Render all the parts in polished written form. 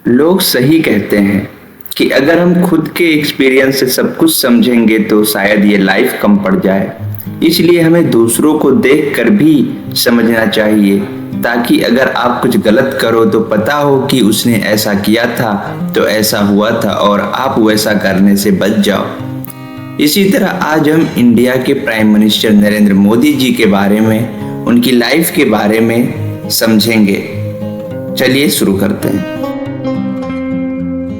लोग सही कहते हैं कि अगर हम खुद के एक्सपीरियंस से सब कुछ समझेंगे तो शायद ये लाइफ कम पड़ जाए। इसलिए हमें दूसरों को देखकर भी समझना चाहिए, ताकि अगर आप कुछ गलत करो तो पता हो कि उसने ऐसा किया था तो ऐसा हुआ था और आप वैसा करने से बच जाओ। इसी तरह आज हम इंडिया के प्राइम मिनिस्टर नरेंद्र मोदी जी के बारे में, उनकी लाइफ के बारे में समझेंगे। चलिए शुरू करते हैं।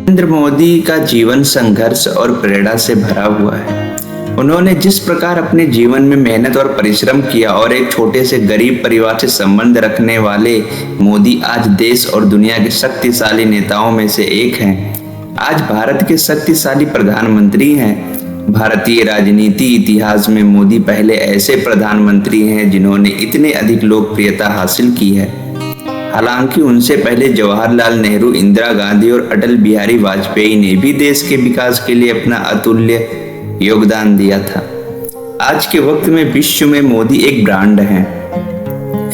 नरेंद्र मोदी का जीवन संघर्ष और प्रेरणा से भरा हुआ है। उन्होंने जिस प्रकार अपने जीवन में मेहनत और परिश्रम किया और एक छोटे से गरीब परिवार से संबंध रखने वाले मोदी आज देश और दुनिया के शक्तिशाली नेताओं में से एक हैं। आज भारत के शक्तिशाली प्रधानमंत्री हैं। भारतीय राजनीति इतिहास में मोदी पहले ऐसे प्रधानमंत्री हैं जिन्होंने इतने अधिक लोकप्रियता हासिल की है। हालांकि उनसे पहले जवाहरलाल नेहरू, इंदिरा गांधी और अटल बिहारी वाजपेयी ने भी देश के विकास के लिए अपना अतुल्य योगदान दिया था। आज के वक्त में विश्व में मोदी एक ब्रांड है।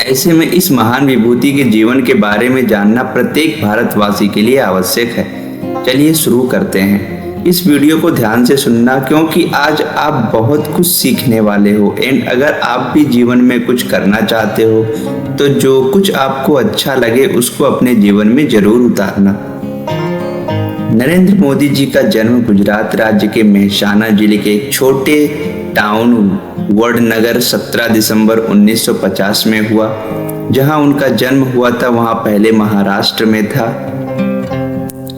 ऐसे में इस महान विभूति के जीवन के बारे में जानना प्रत्येक भारतवासी के लिए आवश्यक है। चलिए शुरू करते हैं। इस वीडियो को ध्यान से सुनना, क्योंकि आज आप बहुत कुछ सीखने वाले हो। एंड अगर आप भी जीवन में कुछ करना चाहते हो तो जो कुछ आपको अच्छा लगे उसको अपने जीवन में जरूर उतारना। नरेंद्र मोदी जी का जन्म गुजरात राज्य के मेहसाना जिले के एक छोटे टाउन वडनगर 17 दिसंबर 1950 में हुआ। जहां उनका जन्म हुआ था वहां पहले महाराष्ट्र में था,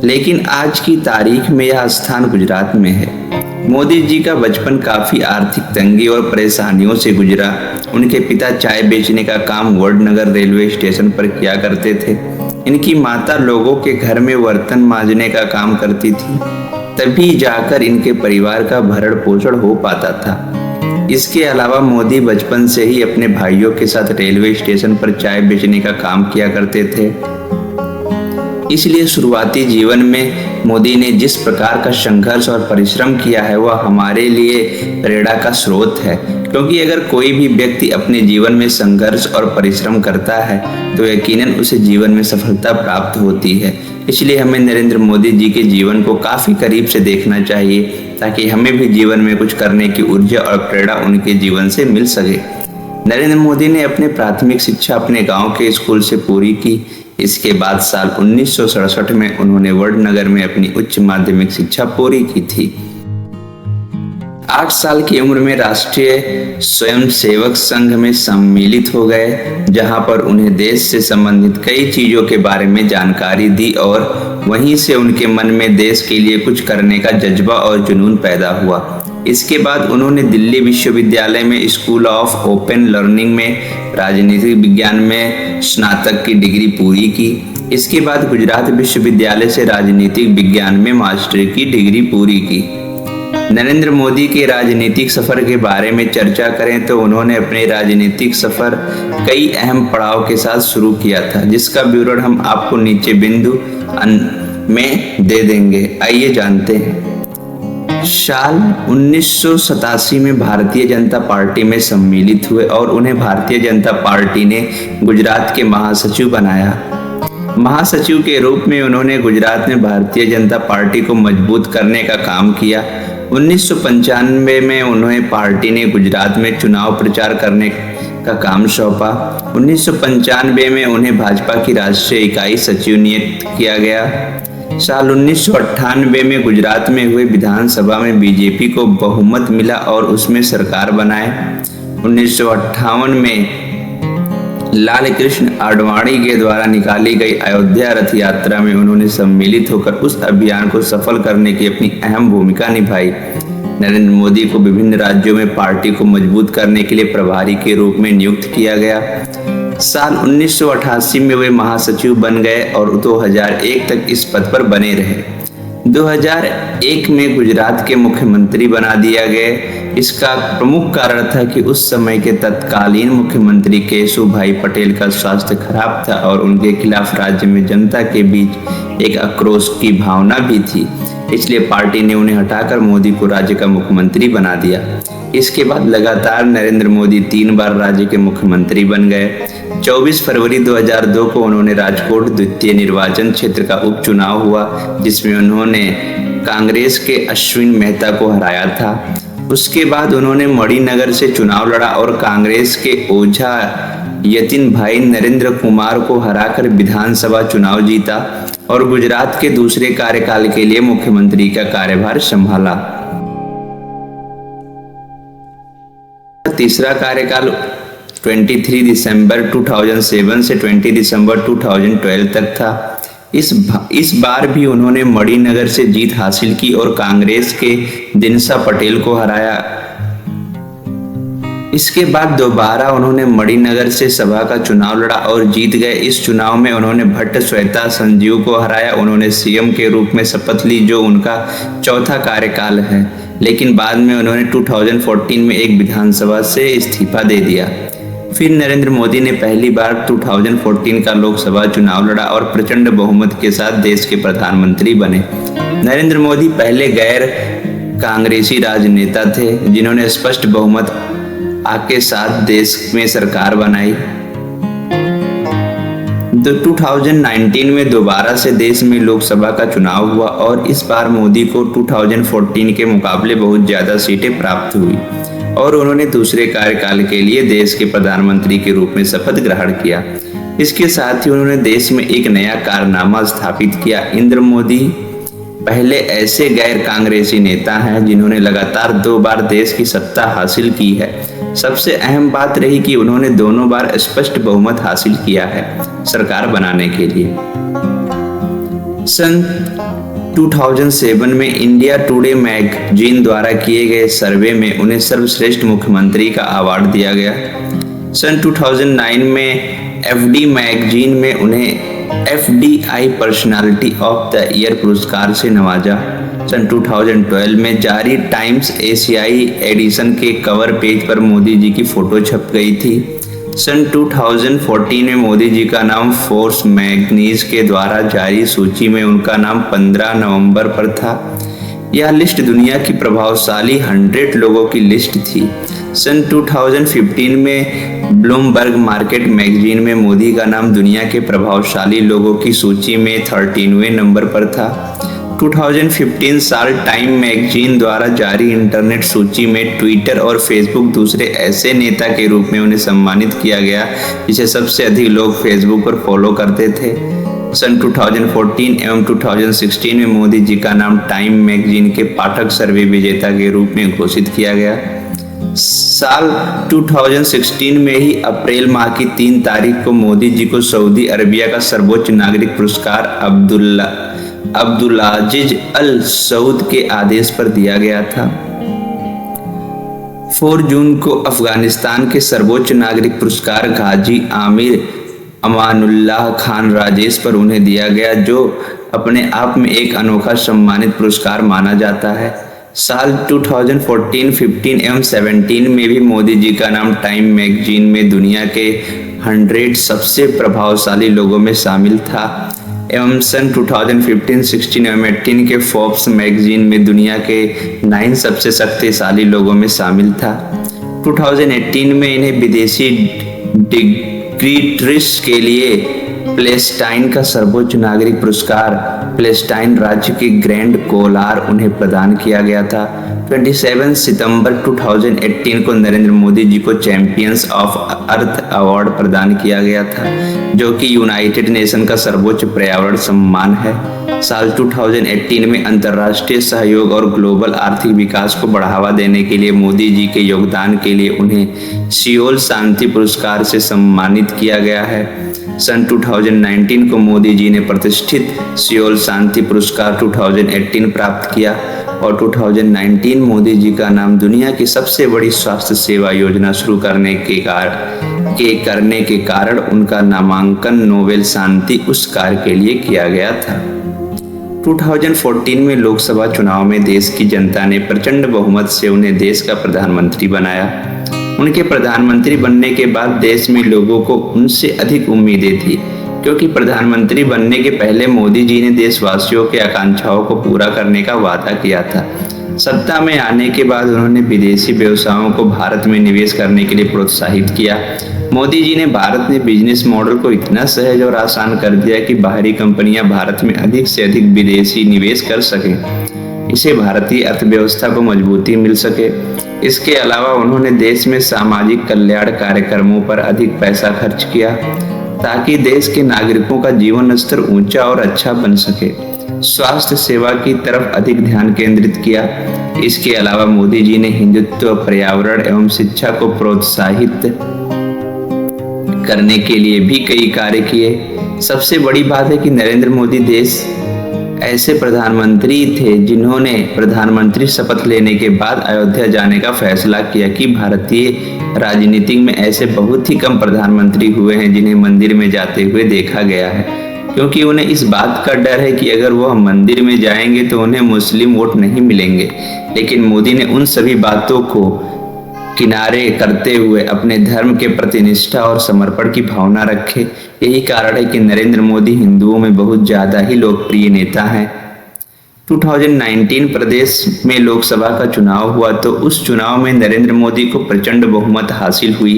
लेकिन आज की तारीख में यह स्थान गुजरात में है। मोदी जी का बचपन काफी आर्थिक तंगी और परेशानियों से गुजरा। उनके पिता चाय बेचने का काम वडनगर रेलवे स्टेशन पर किया करते थे। इनकी माता लोगों के घर में बर्तन मांजने का काम करती थी। तभी जाकर इनके परिवार का भरण पोषण हो पाता था। इसके अलावा मोदी बचपन से ही अपने भाइयों के साथ रेलवे स्टेशन पर चाय बेचने का काम किया करते थे। इसलिए शुरुआती जीवन में मोदी ने जिस प्रकार का संघर्ष और परिश्रम किया है वह हमारे लिए प्रेरणा का स्रोत है। क्योंकि अगर कोई भी व्यक्ति अपने जीवन में संघर्ष और परिश्रम करता है तो यकीनन उसे जीवन में सफलता प्राप्त होती है। इसलिए हमें नरेंद्र मोदी जी के जीवन को काफी करीब से देखना चाहिए, ताकि हमें भी जीवन में कुछ करने की ऊर्जा और प्रेरणा उनके जीवन से मिल सके। नरेंद्र मोदी ने अपनी प्राथमिक शिक्षा अपने गांव के स्कूल से पूरी की। इसके बाद साल 1967 में उन्होंने वडनगर में अपनी उच्च माध्यमिक शिक्षा पूरी की थी। 8 साल की उम्र में राष्ट्रीय स्वयंसेवक संघ में सम्मिलित हो गए, जहां पर उन्हें देश से संबंधित कई चीजों के बारे में जानकारी दी और वहीं से उनके मन में देश के लिए कुछ करने का जज्बा और जुनून पैदा हुआ। इसके बाद उन्होंने दिल्ली विश्वविद्यालय में स्कूल ऑफ ओपन लर्निंग में राजनीतिक विज्ञान में स्नातक की डिग्री पूरी की। इसके बाद गुजरात विश्वविद्यालय से राजनीतिक विज्ञान में मास्टर की डिग्री पूरी की। नरेंद्र मोदी के राजनीतिक सफर के बारे में चर्चा करें तो उन्होंने अपने राजनीतिक सफर कई अहम पड़ाव के साथ शुरू किया था, जिसका विवरण हम आपको नीचे बिंदु में दे देंगे। आइए जानते हैं। साल 1987 में भारतीय जनता पार्टी में सम्मिलित हुए और उन्हें भारतीय जनता पार्टी ने गुजरात के महासचिव बनाया। महासचिव के रूप में उन्होंने गुजरात में भारतीय जनता पार्टी को मजबूत करने का काम किया। 1995 में उन्हें पार्टी ने गुजरात में चुनाव प्रचार करने का काम सौंपा। 1995 में उन्हें भाजपा की राष्ट्रीय इकाई सचिव नियुक्त किया गया। साल 1998 में गुजरात में हुए विधानसभा में बीजेपी को बहुमत मिला और उसमें सरकार बनाए। 1958 में लाल कृष्ण आडवाणी के द्वारा निकाली गई अयोध्या रथ यात्रा में उन्होंने सम्मिलित होकर उस अभियान को सफल करने की अपनी अहम भूमिका निभाई। नरेंद्र मोदी को विभिन्न राज्यों में पार्टी को मजबूत करने के लिए प्रभारी के रूप में नियुक्त किया गया। साल 1988 में वे महासचिव बन गए और 2001 तक इस पद पर बने रहे। 2001 में गुजरात के मुख्यमंत्री बना दिया गए। इसका प्रमुख कारण था कि उस समय के तत्कालीन मुख्यमंत्री केशुभाई पटेल का स्वास्थ्य खराब था और उनके खिलाफ राज्य में जनता के बीच एक आक्रोश की भावना भी थी। इसलिए पार्टी ने उन्हें हटाकर मोदी को राज्य का मुख्यमंत्री बना दिया। इसके बाद लगातार नरेंद्र मोदी 3 बार राज्य के मुख्यमंत्री बन गए। 24 फरवरी 2002 को उन्होंने राजकोट द्वितीय निर्वाचन क्षेत्र का उपचुनाव हुआ, जिसमें उन्होंने कांग्रेस के अश्विन मेहता को हराया था। उसके बाद उन्होंने मणिनगर से चुनाव लड़ा और कांग्रेस के ओझा यतिन भाई नरेंद्र कुमार को हराकर विधानसभा चुनाव जीता और गुजरात के दूसरे कार्यकाल के लिए मुख्यमंत्री का कार्यभार संभाला। तीसरा कार्यकाल 23 दिसंबर 2007 से 20 दिसंबर 2012 तक था। इस बार भी उन्होंने मणिनगर से जीत हासिल की और कांग्रेस के दिनसा पटेल को हराया। इसके बाद दोबारा उन्होंने मणिनगर से सभा का चुनाव लड़ा और जीत गए। इस चुनाव में उन्होंने भट्ट श्वेता संजीव को हराया। उन्होंने सीएम के रूप में शपथ ली, जो उनका चौथा कार्यकाल है, लेकिन बाद में उन्होंने 2014 में एक विधानसभा से इस्तीफा दे दिया। फिर नरेंद्र मोदी ने पहली बार 2014 का लोकसभा चुनाव लड़ा और प्रचंड बहुमत के साथ देश के प्रधानमंत्री बने। नरेंद्र मोदी पहले गैर कांग्रेसी राजनेता थे, जिन्होंने स्पष्ट बहुमत के साथ देश में सरकार बनाई। 2019 में दोबारा से देश में लोकसभा का चुनाव हुआ और इस बार मोदी को 2014 के मुकाबले बहुत ज्यादा सीटें प्राप्त हुई और उन्होंने दूसरे कार्यकाल के लिए देश के प्रधानमंत्री के रूप में शपथ ग्रहण किया। इसके साथ ही उन्होंने देश में एक नया कारनामा स्थापित किया। नरेंद्र मोदी पहले ऐसे गैर कांग्रेसी नेता हैं जिन्होंने लगातार 2 बार देश की सत्ता हासिल की है। सबसे अहम बात रही कि उन्होंने दोनों बार स्पष्ट बहुमत हासिल किया है सरकार बनाने के लिए। सन 2007 में इंडिया टुडे मैगजीन द्वारा किए गए सर्वे में उन्हें सर्वश्रेष्ठ मुख्यमंत्री का अवार्ड दिया गया। सन 2009 में एफडी मैगजीन में उन्हें FDI personality of the year पुरस्कार से नवाजा। सन 2012 में जारी टाइम्स एशियाई एडिशन के कवर पेज पर मोदी जी की फोटो छप गई थी। सन 2014 में मोदी जी का नाम फोर्ब्स मैगजीन के द्वारा जारी सूची में उनका नाम 15 नवंबर पर था। यह लिस्ट दुनिया की प्रभावशाली 100 लोगों की लिस्ट थी। सन 2015 में ब्लूमबर्ग मार्केट मैगजीन में मोदी का नाम दुनिया के प्रभावशाली लोगों की सूची में 13वें नंबर पर था। 2015 साल टाइम मैगजीन द्वारा जारी इंटरनेट सूची में ट्विटर और फेसबुक दूसरे ऐसे नेता के रूप में उन्हें सम्मानित किया गया जिसे सबसे अधिक लोग फेसबुक पर फॉलो करते थे। सन 2014 एवं 2016 में मोदी जी का नाम टाइम मैगजीन के पाठक सर्वे विजेता के रूप में घोषित किया गया। साल 2016 में ही अप्रैल माह की 3 तारीख को मोदी जी को सऊदी अरबिया का सर्वोच्च नागरिक पुरस्कार अब्दुलाजिज अल सऊद के आदेश पर दिया गया था। 4 जून को अफगानिस्तान के सर्वोच्च नागरिक पुरस्कार गाजी आमिर अमानुल्लाह खान राजेश पर उन्हें दिया गया, जो अपने आप में एक अनोखा सम्मानित पुरस्कार माना जाता है। साल 2014, 15 एवं 17 में भी मोदी जी का नाम टाइम मैगजीन में दुनिया के 100 सबसे प्रभावशाली लोगों में शामिल था एवं सन 2015, 16 एवं 18 के फोर्ब्स मैगजीन में दुनिया के 9 सबसे शक्तिशाली लोगों में शामिल था। 2018 में इन्हें विदेशी डिग्रीट्रिस के लिए पैलेस्टाइन का सर्वोच्च नागरिक पुरस्कार पैलेस्टाइन राज्य के ग्रैंड कोलार उन्हें प्रदान किया गया था। 27 सितंबर 2018 को नरेंद्र मोदी जी को चैंपियंस ऑफ अर्थ अवार्ड प्रदान किया गया था, जो कि यूनाइटेड नेशन का सर्वोच्च पर्यावरण सम्मान है। साल 2018 में अंतर्राष्ट्रीय सहयोग और ग्लोबल आर्थिक विकास को बढ़ावा देने के लिए मोदी जी के योगदान के लिए उन्हें सियोल शांति पुरस्कार से सम्मानित किया गया है। सन 2019 को मोदी जी ने प्रतिष्ठित सियोल शांति पुरस्कार 2018 प्राप्त किया और 2019 मोदी जी का नाम दुनिया की सबसे बड़ी स्वास्थ्य सेवा योजना शुरू करने के कारण उनका नामांकन नोबेल शांति उस कार्य के लिए किया गया था। 2014 में लोकसभा चुनाव में देश की जनता ने प्रचंड बहुमत से उन्हें देश का प्रधानमंत्री बनाया। उनके प्रधानमंत्री बनने के बाद देश में लोगों को उनसे अधिक उम्मीदें थी। क्योंकि प्रधानमंत्री बनने के पहले मोदी जी ने देशवासियों की आकांक्षाओं को पूरा करने का वादा किया था। सत्ता में आने के बाद उन्होंने विदेशी व्यवसायों को भारत में निवेश करने के लिए प्रोत्साहित किया। मोदी जी ने भारत में बिजनेस मॉडल को इतना सहज और आसान कर दिया कि बाहरी कंपनियां भारत में अधिक से अधिक विदेशी निवेश कर सकें। इससे भारतीय अर्थव्यवस्था को मजबूती मिल सके। इसके अलावा उन्होंने देश में सामाजिक कल्याण कार्यक्रमों पर अधिक पैसा खर्च किया ताकि देश के नागरिकों का जीवन स्तर ऊंचा और अच्छा बन सके। स्वास्थ्य सेवा की तरफ अधिक ध्यान केंद्रित किया। इसके अलावा मोदी जी ने हिंदुत्व, पर्यावरण एवं शिक्षा को प्रोत्साहित करने के लिए भी कई कार्य किए। सबसे बड़ी बात है कि नरेंद्र मोदी देश ऐसे प्रधानमंत्री थे जिन्होंने प्रधानमंत्री शपथ लेने के बाद अयोध्या जाने का फैसला किया कि भारतीय राजनीति में ऐसे बहुत ही कम प्रधानमंत्री हुए हैं जिन्हें मंदिर में जाते हुए देखा गया है, क्योंकि उन्हें इस बात का डर है कि अगर वह मंदिर में जाएंगे तो उन्हें मुस्लिम वोट नहीं मिलेंगे। लेकिन मोदी ने उन सभी बातों को किनारे करते हुए अपने धर्म के प्रति निष्ठा और समर्पण की भावना रखे। यही कारण है कि नरेंद्र मोदी हिंदुओं में बहुत ज्यादा ही लोकप्रिय नेता हैं। 2019 प्रदेश में लोकसभा का चुनाव हुआ तो उस चुनाव में नरेंद्र मोदी को प्रचंड बहुमत हासिल हुई।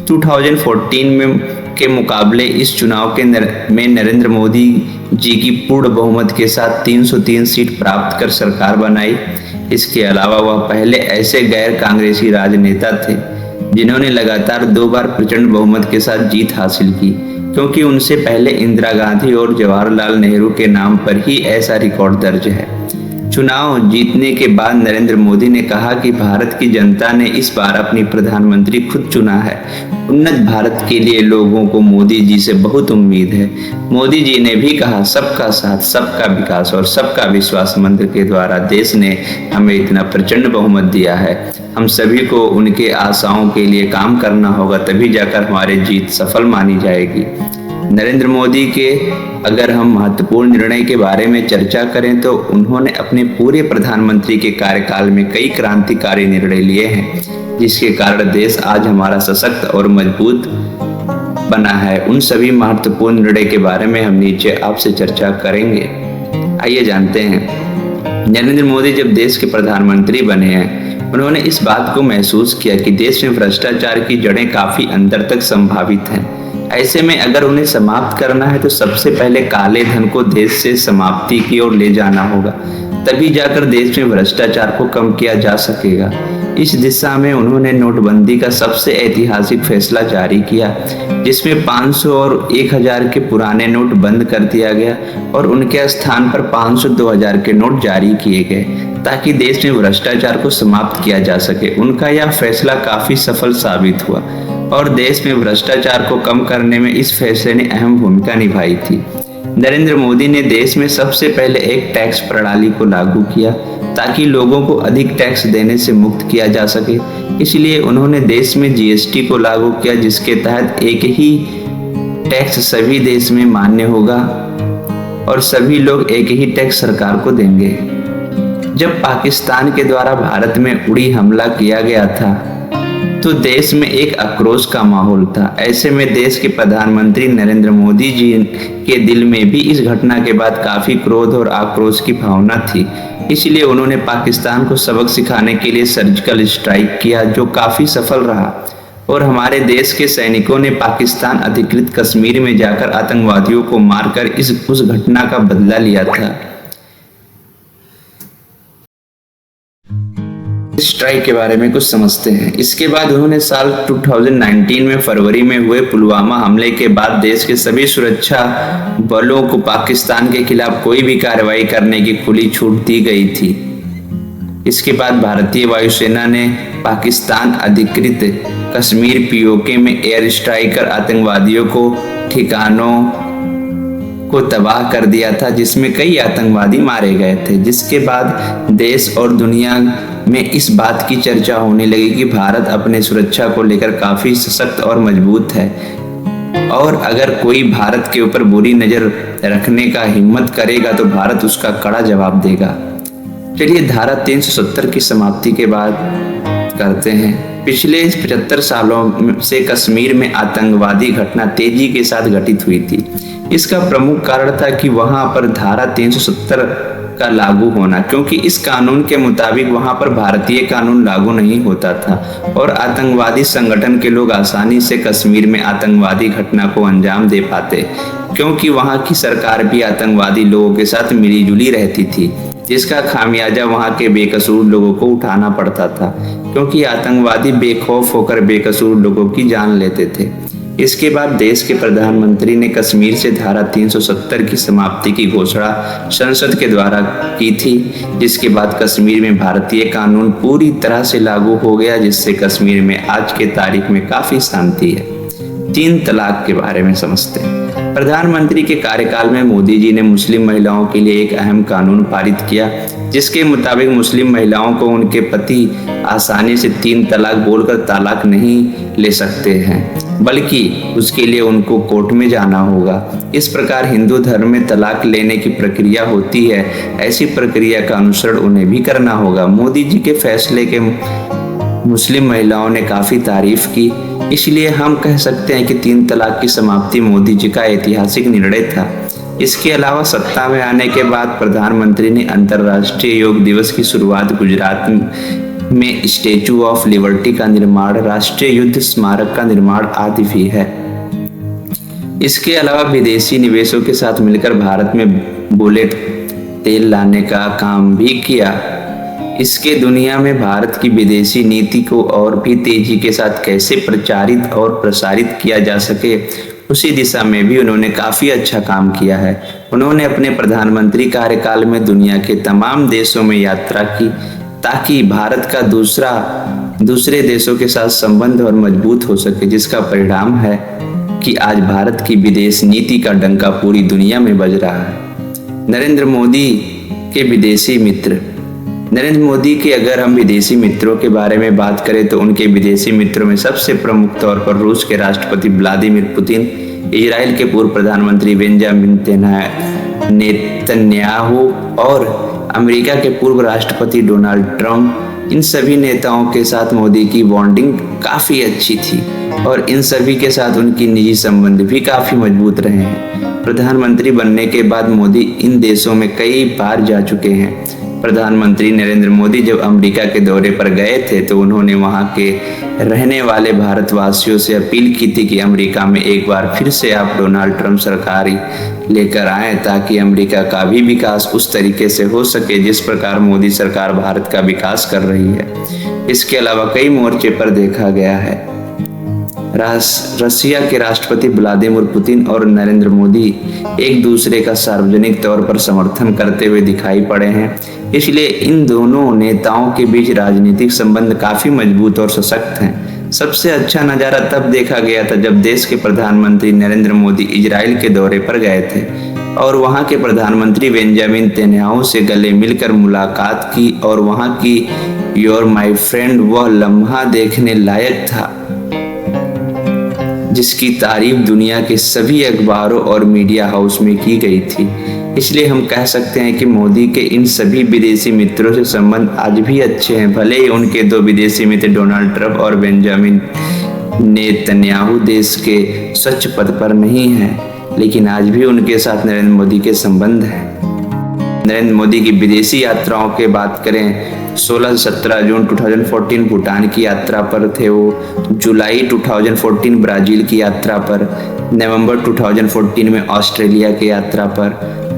2014 में के मुकाबले इस चुनाव में नरेंद्र मोदी जी की पूर्ण बहुमत के साथ 303 सीट प्राप्त कर सरकार बनाई। इसके अलावा वह पहले ऐसे गैर कांग्रेसी राजनेता थे जिन्होंने लगातार 2 बार प्रचंड बहुमत के साथ जीत हासिल की, क्योंकि उनसे पहले इंदिरा गांधी और जवाहरलाल नेहरू के नाम पर ही ऐसा रिकॉर्ड दर्ज है। चुनाव जीतने के बाद नरेंद्र मोदी ने कहा कि भारत की जनता ने इस बार अपनी प्रधानमंत्री खुद चुना है। उन्नत भारत के लिए लोगों को मोदी जी से बहुत उम्मीद है। मोदी जी ने भी कहा, सबका साथ, सबका विकास और सबका विश्वास मंत्र के द्वारा देश ने हमें इतना प्रचंड बहुमत दिया है। हम सभी को उनके आशाओं के लिए काम करना होगा, तभी जाकर हमारी जीत सफल मानी जाएगी। नरेंद्र मोदी के अगर हम महत्वपूर्ण निर्णय के बारे में चर्चा करें तो उन्होंने अपने पूरे प्रधानमंत्री के कार्यकाल में कई क्रांतिकारी निर्णय लिए हैं, जिसके कारण देश आज हमारा सशक्त और मजबूत बना है। उन सभी महत्वपूर्ण निर्णय के बारे में हम नीचे आपसे चर्चा करेंगे। आइए जानते हैं। नरेंद्र मोदी जब देश के प्रधानमंत्री बने हैं, उन्होंने इस बात को महसूस किया कि देश में भ्रष्टाचार की जड़ें काफी अंदर तक संभावित हैं। ऐसे में अगर उन्हें समाप्त करना है तो सबसे पहले काले धन को देश से समाप्ति की ओर ले जाना होगा, तभी जाकर देश में भ्रष्टाचार को कम किया जा सकेगा। इस दिशा में उन्होंने नोटबंदी का सबसे ऐतिहासिक फैसला जारी किया, जिसमें 500 और 1000 के पुराने नोट बंद कर दिया गया और उनके स्थान पर 500, 2000 के नोट जारी किए गए ताकि देश में भ्रष्टाचार को समाप्त किया जा सके। उनका यह फैसला काफी सफल साबित हुआ और देश में भ्रष्टाचार को कम करने में इस फैसले ने अहम भूमिका निभाई थी। नरेंद्र मोदी ने देश में सबसे पहले एक टैक्स प्रणाली को लागू किया ताकि लोगों को अधिक टैक्स देने से मुक्त किया जा सके। इसलिए उन्होंने देश में जीएसटी को लागू किया, जिसके तहत एक ही टैक्स सभी देश में मान्य होगा और सभी लोग एक ही टैक्स सरकार को देंगे। जब पाकिस्तान के द्वारा भारत में उड़ी हमला किया गया था तो देश में एक आक्रोश का माहौल था। ऐसे में देश के प्रधानमंत्री नरेंद्र मोदी जी के दिल में भी इस घटना के बाद काफी क्रोध और आक्रोश की भावना थी। इसलिए उन्होंने पाकिस्तान को सबक सिखाने के लिए सर्जिकल स्ट्राइक किया, जो काफी सफल रहा और हमारे देश के सैनिकों ने पाकिस्तान अधिकृत कश्मीर में जाकर आतंकवादियों को मारकर उस घटना का बदला लिया था। स्ट्राइक के बारे में कुछ समझते हैं। इसके बाद उन्होंने साल 2019 में फरवरी में हुए पुलवामा हमले के बाद देश के सभी सुरक्षा बलों को पाकिस्तान के खिलाफ कोई भी कार्रवाई करने की खुली छूट दी गई थी। इसके बाद भारतीय वायुसेना ने पाकिस्तान अधिकृत कश्मीर पीओके में एयर स्ट्राइक कर आतंकवादियों को ठिकानों को तबाह कर दिया था, जिसमें कई आतंकवादी मारे गए थे। जिसके बाद देश और दुनिया में इस बात की चर्चा होने लगी कि भारत अपने सुरक्षा को लेकर काफी सशक्त और मजबूत है और अगर कोई भारत के ऊपर बुरी नजर रखने का हिम्मत करेगा तो भारत उसका कड़ा जवाब देगा। चलिए धारा 370 की समाप्ति के बाद करते हैं। पिछले 75 सालों से कश्मीर में आतंकवादी घटना तेजी के साथ घटित हुई थी। इसका प्रमुख कारण था कि वहां पर धारा 370 का लागू होना, क्योंकि इस कानून के मुताबिक वहां पर भारतीय कानून लागू नहीं होता था और आतंकवादी संगठन के लोग आसानी से कश्मीर में आतंकवादी घटना को अंजाम दे पाते, क्योंकि वहां की सरकार भी आतंकवादी लोगों के साथ मिलीजुली रहती थी, जिसका खामियाजा वहां के बेकसूर लोगों को उठाना पड़ता था, क्योंकि आतंकवादी बेखौफ होकर बेकसूर लोगों की जान लेते थे। इसके बाद देश के प्रधानमंत्री ने कश्मीर से धारा 370 की समाप्ति की घोषणा संसद के द्वारा की थी, जिसके बाद कश्मीर में भारतीय कानून पूरी तरह से लागू हो गया, जिससे कश्मीर में आज के तारीख में काफी शांति है। 3 तलाक के बारे में समझते हैं। प्रधानमंत्री के कार्यकाल में मोदी जी ने मुस्लिम महिलाओं के लिए एक अहम कानून पारित किया, जिसके मुताबिक मुस्लिम महिलाओं को उनके पति आसानी से 3 तलाक बोलकर तलाक नहीं ले सकते हैं, बल्कि उसके लिए उनको कोर्ट में जाना होगा। इस प्रकार हिंदू धर्म में तलाक लेने की प्रक्रिया होती है, ऐसी प्रक्रिया का अनुसरण उन्हें भी करना होगा। मोदी जी के फैसले के मुस्लिम महिलाओं ने काफी तारीफ की, इसलिए हम कह सकते हैं कि 3 तलाक की समाप्ति मोदी जी का ऐतिहासिक निर्णय था। इसके अलावा सत्ता में आने के बाद प्रधानमंत्री ने अंतर्राष्ट्रीय योग दिवस की शुरुआत गुजरात में स्टैचू ऑफ लिबर्टी का निर्माण, राष्ट्रीय युद्ध स्मारक का निर्माण आदि भी है। इसके अलावा विदेशी निवेशों के साथ मिलकर भारत में बुलेट तेल लाने का काम भी किया। इसके दुनिया में भारत की विदेशी नीति को और भी तेजी के साथ कैसे प्रचारित और प्रसारित किया जा सके, उसी दिशा में भी उन्होंने काफी अच्छा काम किया है। उन्होंने अपने प्रधानमंत्री कार्यकाल में दुनिया के तमाम देशों में यात्रा की, ताकि भारत का दूसरे देशों के साथ संबंध और मजबूत हो सके, जिसका परिणाम है कि आज भारत की विदेश नीति का डंका पूरी दुनिया में बज रहा है। नरेंद्र मोदी के विदेशी मित्र। नरेंद्र मोदी के अगर हम विदेशी मित्रों के बारे में बात करें तो उनके विदेशी मित्रों में सबसे प्रमुख तौर पर रूस के राष्ट्रपति व्लादिमीर पुतिन, इजराइल के पूर्व प्रधानमंत्री बेंजामिन नेतन्याहू और अमेरिका के पूर्व राष्ट्रपति डोनाल्ड ट्रंप। इन सभी नेताओं के साथ मोदी की बॉन्डिंग काफी अच्छी थी और इन सभी के साथ उनकी निजी संबंध भी काफी मजबूत रहे हैं। प्रधानमंत्री बनने के बाद मोदी इन देशों में कई बार जा चुके हैं। प्रधानमंत्री नरेंद्र मोदी जब अमेरिका के दौरे पर गए थे तो उन्होंने वहां के रहने वाले भारतवासियों से अपील की थी कि अमेरिका में एक बार फिर से आप डोनाल्ड ट्रंप सरकार लेकर आए, ताकि अमेरिका का भी विकास उस तरीके से हो सके जिस प्रकार मोदी सरकार भारत का विकास कर रही है। इसके अलावा कई मोर्चे पर देखा गया है। रशिया के राष्ट्रपति व्लादिमीर पुतिन और नरेंद्र मोदी एक दूसरे का सार्वजनिक तौर पर समर्थन करते हुए दिखाई पड़े हैं, इसलिए इन दोनों नेताओं के बीच राजनीतिक संबंध काफी मजबूत और सशक्त हैं। सबसे अच्छा नजारा तब देखा गया था जब देश के प्रधानमंत्री नरेंद्र मोदी इजराइल के दौरे पर गए थे और वहां के प्रधानमंत्री बेंजामिन नेतन्याहू से गले मिलकर मुलाकात की, और वहां की योर माय फ्रेंड वह लम्हा देखने लायक था जिसकी तारीफ दुनिया के सभी अखबारों और मीडिया हाउस में की गई थी। इसलिए हम कह सकते हैं कि मोदी के इन सभी विदेशी मित्रों से संबंध आज भी अच्छे हैं। भले ही उनके 2 विदेशी मित्र डोनाल्ड ट्रंप और बेंजामिन नेतन्याहू देश के स्वच्छ पद पर नहीं हैं, लेकिन आज भी उनके साथ नरेंद्र मोदी के संबंध हैं। नरेंद्र मोदी की विदेशी यात्राओं के बात करें, 16-17 जून 2014 भूटान की यात्रा पर थे वो, जुलाई 2014 ब्राजील की यात्रा पर, नवंबर 2014 में ऑस्ट्रेलिया की यात्रा पर,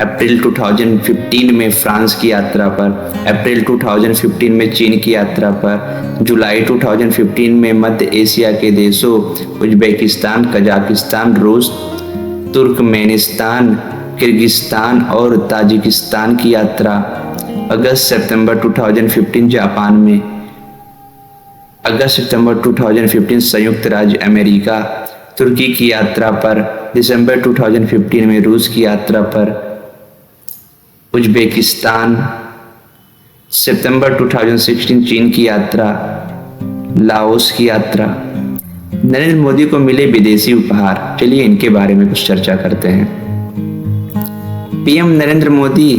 अप्रैल 2015 में फ्रांस की यात्रा पर, अप्रैल 2015 में चीन की यात्रा पर, जुलाई 2015 में मध्य एशिया के देशों उज्बेकिस्तान, कजाकिस्तान, रूस, तुर्कमेनिस्तान, किर्गिस्तान और ताजिकिस्तान की यात्रा, अगस्त-सितंबर 2015 जापान में, अगस्त-सितंबर 2015 संयुक्त राज्य अमेरिका, तुर्की की यात्रा पर, दिसंबर 2015 में रूस की यात्रा पर, उज्बेकिस्तान, सितंबर 2016 चीन की यात्रा, लाओस की यात्रा। नरेंद्र मोदी को मिले विदेशी उपहार, चलिए इनके बारे में कुछ चर्चा करते हैं। पीएम नरेंद्र मोदी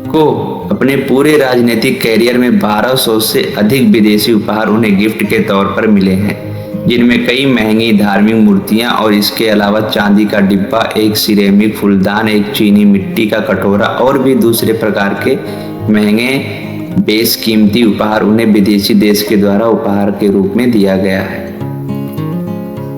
को अपने पूरे राजनीतिक कैरियर में 1200 से अधिक विदेशी उपहार उन्हें गिफ्ट के तौर पर मिले हैं। जिनमें कई महंगी धार्मिक मूर्तियां और इसके अलावा चांदी का डिब्बा, एक सिरेमिक फूलदान, एक चीनी मिट्टी का कटोरा और भी दूसरे प्रकार के महंगे बेशकीमती उपहार उन्हें विदेशी देश के द्वारा उपहार के रूप में दिया गया है,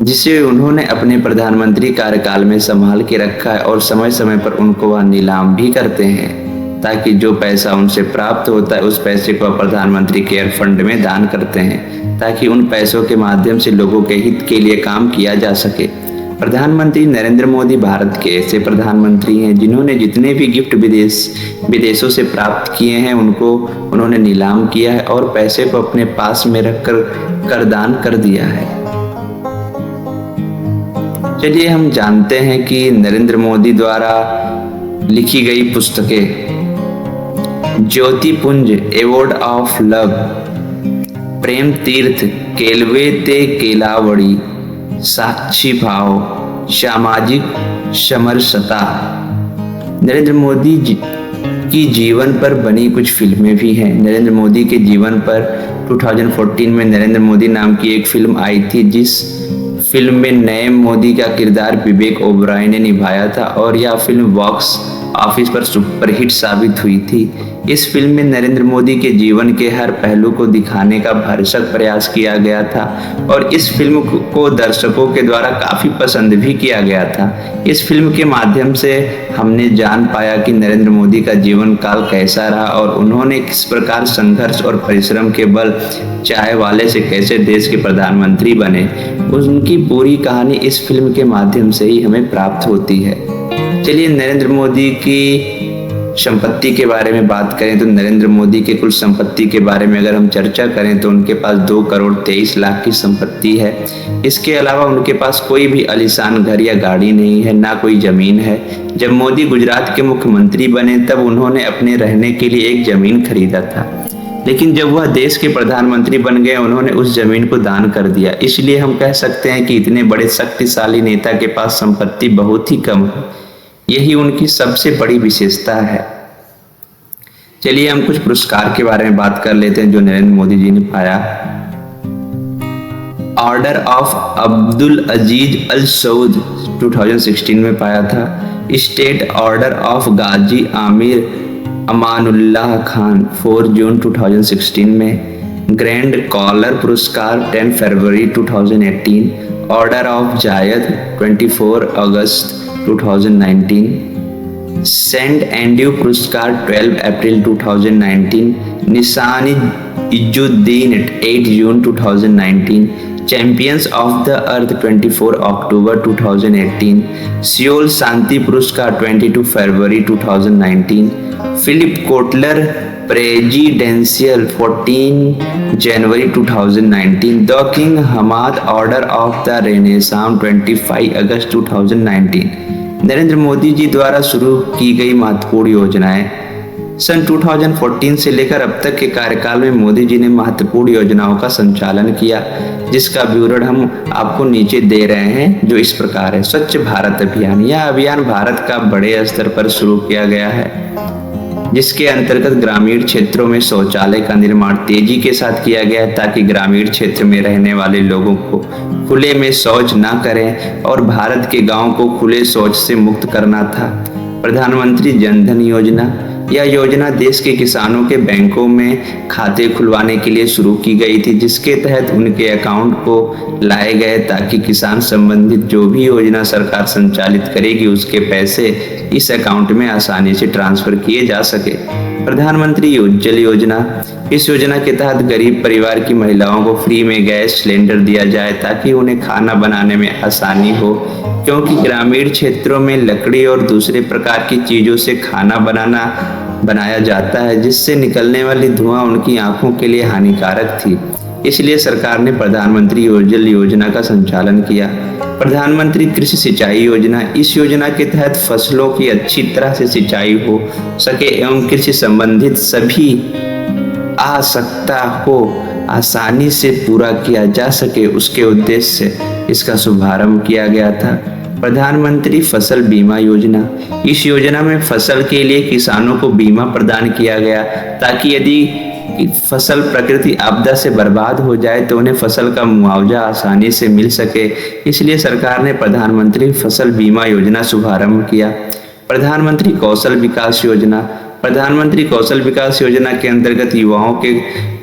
जिसे उन्होंने अपने प्रधानमंत्री कार्यकाल में संभाल के रखा है और समय समय पर उनको वह नीलाम भी करते हैं, ताकि जो पैसा उनसे प्राप्त होता है उस पैसे को प्रधानमंत्री केयर फंड में दान करते हैं, ताकि उन पैसों के माध्यम से लोगों के हित के लिए काम किया जा सके। प्रधानमंत्री नरेंद्र मोदी भारत के ऐसे प्रधानमंत्री हैं जिन्होंने जितने भी गिफ्ट विदेशों से प्राप्त किए हैं उनको उन्होंने नीलाम किया है और पैसे को अपने पास में रखकर करदान कर दिया है। चलिए हम जानते हैं कि नरेंद्र मोदी द्वारा लिखी गई पुस्तकें ज्योतिपुंज, एवोर्ड ऑफ लव, प्रेम तीर्थ, केलवे ते केलावड़ी, साक्षी भाव, सामाजिक समरसता। नरेंद्र मोदी की जीवन पर बनी कुछ फिल्में भी हैं। नरेंद्र मोदी के जीवन पर 2014 में नरेंद्र मोदी नाम की एक फिल्म आई थी, जिस फिल्म में नए मोदी का किरदार विवेक ओबराय ने निभाया था और यह फिल्म बॉक्स ऑफिस पर सुपरहिट साबित हुई थी। इस फिल्म में नरेंद्र मोदी के जीवन के हर पहलू को दिखाने का भरसक प्रयास किया गया था और इस फिल्म को दर्शकों के द्वारा काफी पसंद भी किया गया था। इस फिल्म के माध्यम से हमने जान पाया कि नरेंद्र मोदी का जीवन काल कैसा रहा और उन्होंने किस प्रकार संघर्ष और परिश्रम के बल चाय वाले से कैसे देश के प्रधानमंत्री बने। उनकी पूरी कहानी इस फिल्म के माध्यम से ही हमें प्राप्त होती है। चलिए नरेंद्र मोदी की संपत्ति के बारे में बात करें तो नरेंद्र मोदी के कुल संपत्ति के बारे में अगर हम चर्चा करें तो उनके पास 2,23,00,000 की संपत्ति है। इसके अलावा उनके पास कोई भी आलीशान घर या गाड़ी नहीं है, ना कोई जमीन है। जब मोदी गुजरात के मुख्यमंत्री बने तब उन्होंने अपने रहने के लिए एक जमीन खरीदा था, लेकिन जब वह देश के प्रधानमंत्री बन गए उन्होंने उस जमीन को दान कर दिया। इसलिए हम कह सकते हैं कि इतने बड़े शक्तिशाली नेता के पास संपत्ति बहुत ही कम है। यही उनकी सबसे बड़ी विशेषता है। चलिए हम कुछ पुरस्कार के बारे में बात कर लेते हैं जो नरेंद्र मोदी जी ने पाया। ऑर्डर ऑफ अब्दुल अजीज अल सऊद 2016 में पाया था। स्टेट ऑर्डर ऑफ गाजी आमिर अमानुल्लाह खान 4 जून 2016 में। ग्रैंड कॉलर पुरस्कार 10 फरवरी 2018। Order of Zayed 24 August 2019। Saint Andrew पुरस्कार 12 अप्रैल 2019। निशान इजुद्दीन 8 जून 2019। चैंपियंस ऑफ द अर्थ 24 अक्टूबर 2018। सियोल शांति पुरस्कार 22 फरवरी 2019। फिलिप कोटलर प्रेजिडेंशियल 14 जनवरी 2019। The king Hamad order of the renaissance 25 अगस्त 2019। नरेंद्र मोदी जी द्वारा शुरू की गई महत्वपूर्ण योजनाएं। सन 2014 से लेकर अब तक के कार्यकाल में मोदी जी ने महत्वपूर्ण योजनाओं का संचालन किया, जिसका विवरण हम आपको नीचे दे रहे हैं, जो इस प्रकार है। स्वच्छ भारत अभियान। यह अभियान भारत का बड़े स्तर पर शुरू किया गया है, जिसके अंतर्गत ग्रामीण क्षेत्रों में शौचालय का निर्माण तेजी के साथ किया गया है, ताकि ग्रामीण क्षेत्र में रहने वाले लोगों को खुले में शौच ना करें और भारत के गांवों को खुले शौच से मुक्त करना था। प्रधानमंत्री जन धन योजना। यह योजना देश के किसानों के बैंकों में खाते खुलवाने के लिए शुरू की गई थी, जिसके तहत उनके अकाउंट को लाए गए ताकि किसान संबंधित जो भी योजना सरकार संचालित करेगी उसके पैसे इस अकाउंट में आसानी से ट्रांसफर किए जा सके। प्रधानमंत्री उज्ज्वल योजना। इस योजना के तहत गरीब परिवार की महिलाओं को फ्री में गैस सिलेंडर दिया जाए ताकि उन्हें खाना बनाने में आसानी हो, क्योंकि ग्रामीण क्षेत्रों में लकड़ी और दूसरे प्रकार की चीजों से खाना बनाया जाता है, जिससे निकलने वाली धुआं उनकी आंखों के लिए हानिकारक थी। इसलिए सरकार ने प्रधानमंत्री उज्ज्वल योजना का संचालन किया। प्रधानमंत्री कृषि सिंचाई योजना। इस योजना के तहत फसलों की अच्छी तरह से सिंचाई हो सके एवं कृषि संबंधित सभी आवश्यकता को आसानी से पूरा किया जा सके, उसके उद्देश्य से इसका शुभारंभ किया गया था। प्रधानमंत्री फसल बीमा योजना। इस योजना में फसल के लिए किसानों को बीमा प्रदान किया गया ताकि यदि कि फसल प्रकृति आपदा से बर्बाद हो जाए तो उन्हें फसल का मुआवजा आसानी से मिल सके, इसलिए सरकार ने प्रधानमंत्री फसल बीमा योजना शुभारंभ किया। प्रधानमंत्री कौशल विकास योजना। प्रधानमंत्री कौशल विकास योजना के अंतर्गत युवाओं के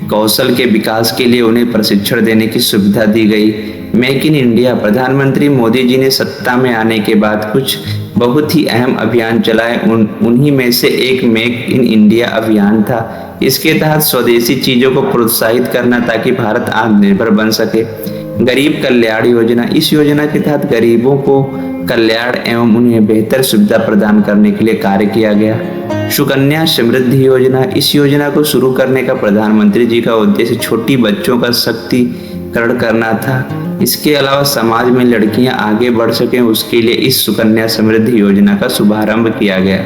कौशल के विकास के लिए उन्हें प्रशिक्षण देने की सुविधा दी गई। Make in India. प्रधानमंत्री मोदी जी ने सत्ता में आने के बाद कुछ बहुत ही अहम अभियान चलाए। उन्हीं में से एक मेक इन इंडिया अभियान था। इसके तहत स्वदेशी चीजों को प्रोत्साहित करना ताकि भारत आत्मनिर्भर बन सके। गरीब कल्याण योजना। इस योजना के तहत गरीबों को कल्याण एवं उन्हें बेहतर सुविधा प्रदान करने के लिए कार्य किया गया। सुकन्या समृद्धि योजना। इस योजना को शुरू करने का प्रधानमंत्री जी का उद्देश्य छोटी बच्चों का सशक्तिकरण करना था। इसके अलावा समाज में लड़कियां आगे बढ़ सकें उसके लिए इस सुकन्या समृद्धि योजना का शुभारंभ किया गया।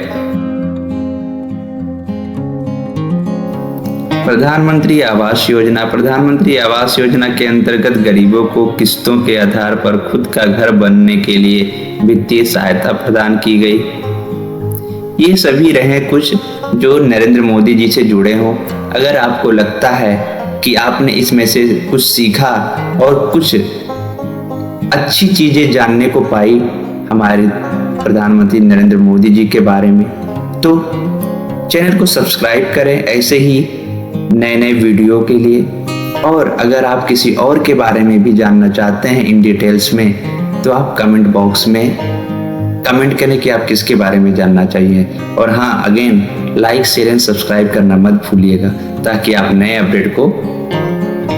प्रधानमंत्री आवास योजना। प्रधानमंत्री आवास योजना के अंतर्गत गरीबों को किस्तों के आधार पर खुद का घर बनने के लिए वित्तीय सहायता प्रदान की गई। ये सभी रहे कुछ जो नरेंद्र मोदी जी से जुड़े हों। अगर आपको लगता है कि आपने इसमें से कुछ सीखा और कुछ अच्छी चीजें जानने को पाई हमारे प्रधानमंत्री नरेंद्र मोदी जी के बारे में, तो चैनल को सब्सक्राइब करें ऐसे ही नए नए वीडियो के लिए। और अगर आप किसी और के बारे में भी जानना चाहते हैं इन डिटेल्स में, तो आप कमेंट बॉक्स में कमेंट करें कि आप किसके बारे में जानना चाहिए। और हाँ, again like share and subscribe करना मत भूलिएगा ताकि आप नए अपडेट को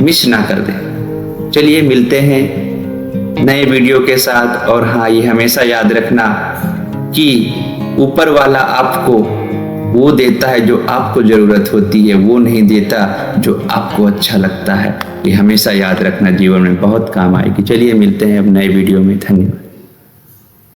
मिस ना कर दें। चलिए मिलते हैं नए वीडियो के साथ। और हाँ, ये हमेशा याद रखना कि ऊपर वाला आपको वो देता है जो आपको जरूरत होती है, वो नहीं देता जो आपको अच्छा लगता है। ये हमेशा याद रखना, जीवन में बहुत काम आएगी। चलिए मिलते हैं अब नए वीडियो में। धन्यवाद।